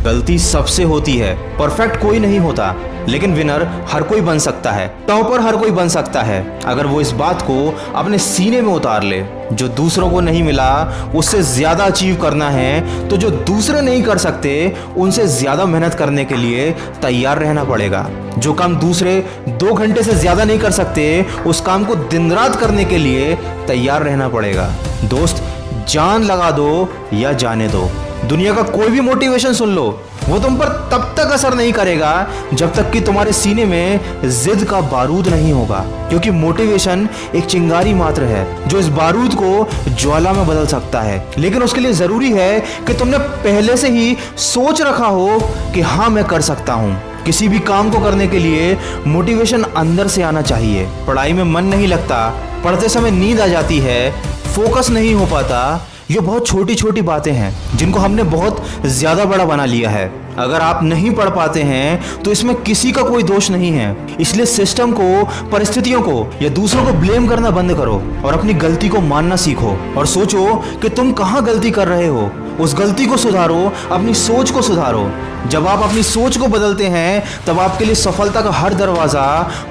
गलती सबसे होती है, परफेक्ट कोई नहीं होता, लेकिन विनर हर कोई बन सकता है, टॉपर हर कोई बन सकता है, अगर वो इस बात को अपने सीने में उतार ले। जो दूसरों को नहीं मिला उससे ज्यादा अचीव करना है तो जो दूसरे नहीं कर सकते उनसे ज्यादा मेहनत करने के लिए तैयार रहना पड़ेगा। जो काम दूसरे 2 घंटे से ज्यादा नहीं कर सकते उस काम को दिन रात करने के लिए तैयार रहना पड़ेगा। दोस्त, जान लगा दो या जाने दो, दुनिया का कोई भी मोटिवेशन सुन लो, वो तुम पर तब तक असर नहीं करेगा जब तक कि तुम्हारे सीने में जिद का बारूद नहीं होगा, क्योंकि मोटिवेशन एक चिंगारी मात्र है जो इस बारूद को ज्वाला में बदल सकता है। लेकिन उसके लिए जरूरी है कि तुमने पहले से ही सोच रखा हो कि हाँ मैं कर सकता हूँ। किसी भी काम को करने के लिए मोटिवेशन अंदर से आना चाहिए। पढ़ाई में मन नहीं लगता, पढ़ते समय नींद आ जाती है, फोकस नहीं हो पाता, ये बहुत छोटी छोटी बातें हैं जिनको हमने बहुत ज़्यादा बड़ा बना लिया है। अगर आप नहीं पढ़ पाते हैं तो इसमें किसी का कोई दोष नहीं है, इसलिए सिस्टम को, परिस्थितियों को या दूसरों को ब्लेम करना बंद करो और अपनी गलती को मानना सीखो और सोचो कि तुम कहाँ गलती कर रहे हो, उस गलती को सुधारो, अपनी सोच को सुधारो। जब आप अपनी सोच को बदलते हैं तब आपके लिए सफलता का हर दरवाज़ा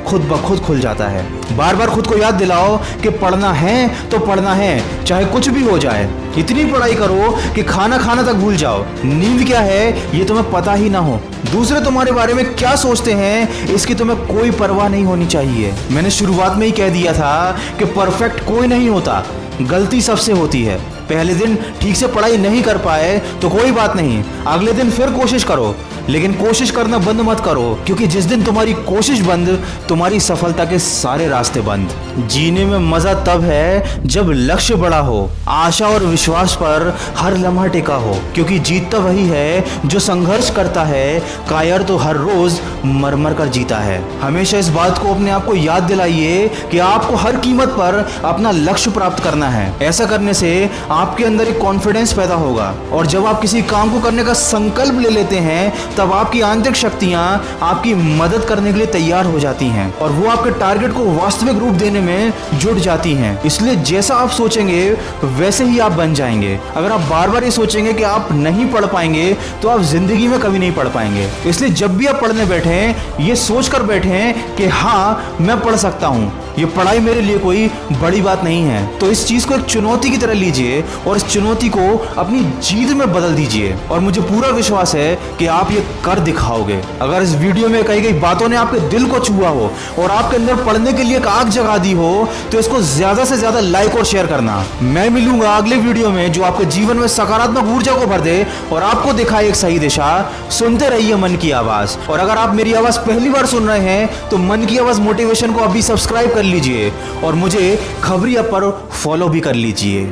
खुद ब खुद खुल जाता है। बार बार खुद को याद दिलाओ कि पढ़ना है तो पढ़ना है, चाहे कुछ भी हो जाए। इतनी पढ़ाई करो कि खाना खाना तक भूल जाओ, नींद क्या है ये तुम्हें पता ही ना हो, दूसरे तुम्हारे बारे में क्या सोचते हैं इसकी तुम्हें कोई परवाह नहीं होनी चाहिए। मैंने शुरुआत में ही कह दिया था कि परफेक्ट कोई नहीं होता, गलती सबसे होती है। पहले दिन ठीक से पढ़ाई नहीं कर पाए तो कोई बात नहीं, अगले दिन फिर कोशिश करो, लेकिन कोशिश करना बंद मत करो, क्योंकि जिस दिन तुम्हारी कोशिश बंद, तुम्हारी सफलता के सारे रास्ते बंद। जीने में मजा तब है जब लक्ष्य बड़ा हो, आशा और विश्वास पर हर लम्हा टिका हो, क्योंकि जीतता वही है जो संघर्ष करता है, कायर तो हर रोज मर मर कर जीता है। हमेशा इस बात को अपने आप को याद दिलाइए कि आपको हर कीमत पर अपना लक्ष्य प्राप्त करना है। ऐसा करने से आपके अंदर एक कॉन्फिडेंस पैदा होगा और जब आप किसी काम को करने का संकल्प ले लेते हैं तब आपकी आंतरिक शक्तियां आपकी मदद करने के लिए तैयार हो जाती हैं और वो आपके टारगेट को वास्तविक रूप देने में जुट जाती हैं। इसलिए जैसा आप सोचेंगे वैसे ही आप बन जाएंगे। अगर आप बार बार ये सोचेंगे कि आप नहीं पढ़ पाएंगे तो आप जिंदगी में कभी नहीं पढ़ पाएंगे। इसलिए जब भी आप पढ़ने बैठें ये सोचकर बैठें कि हाँ मैं पढ़ सकता हूँ, ये पढ़ाई मेरे लिए कोई बड़ी बात नहीं है। तो इस चीज को एक चुनौती की तरह लीजिए और इस चुनौती को अपनी जीत में बदल दीजिए और मुझे पूरा विश्वास है कि आप ये कर दिखाओगे। अगर इस वीडियो में कही गई बातों ने आपके दिल को छुआ हो और आपके अंदर पढ़ने के लिए एक आग जगा दी हो तो इसको ज्यादा से ज्यादा लाइक और शेयर करना। मैं मिलूंगा अगले वीडियो में जो आपके जीवन में सकारात्मक ऊर्जा को भर दे और आपको दिखाए एक सही दिशा। सुनते रहिए मन की आवाज, और अगर आप मेरी आवाज पहली बार सुन रहे हैं तो मन की आवाज मोटिवेशन को अभी सब्सक्राइब कर लीजिए और मुझे खबरिया पर फॉलो भी कर लीजिए।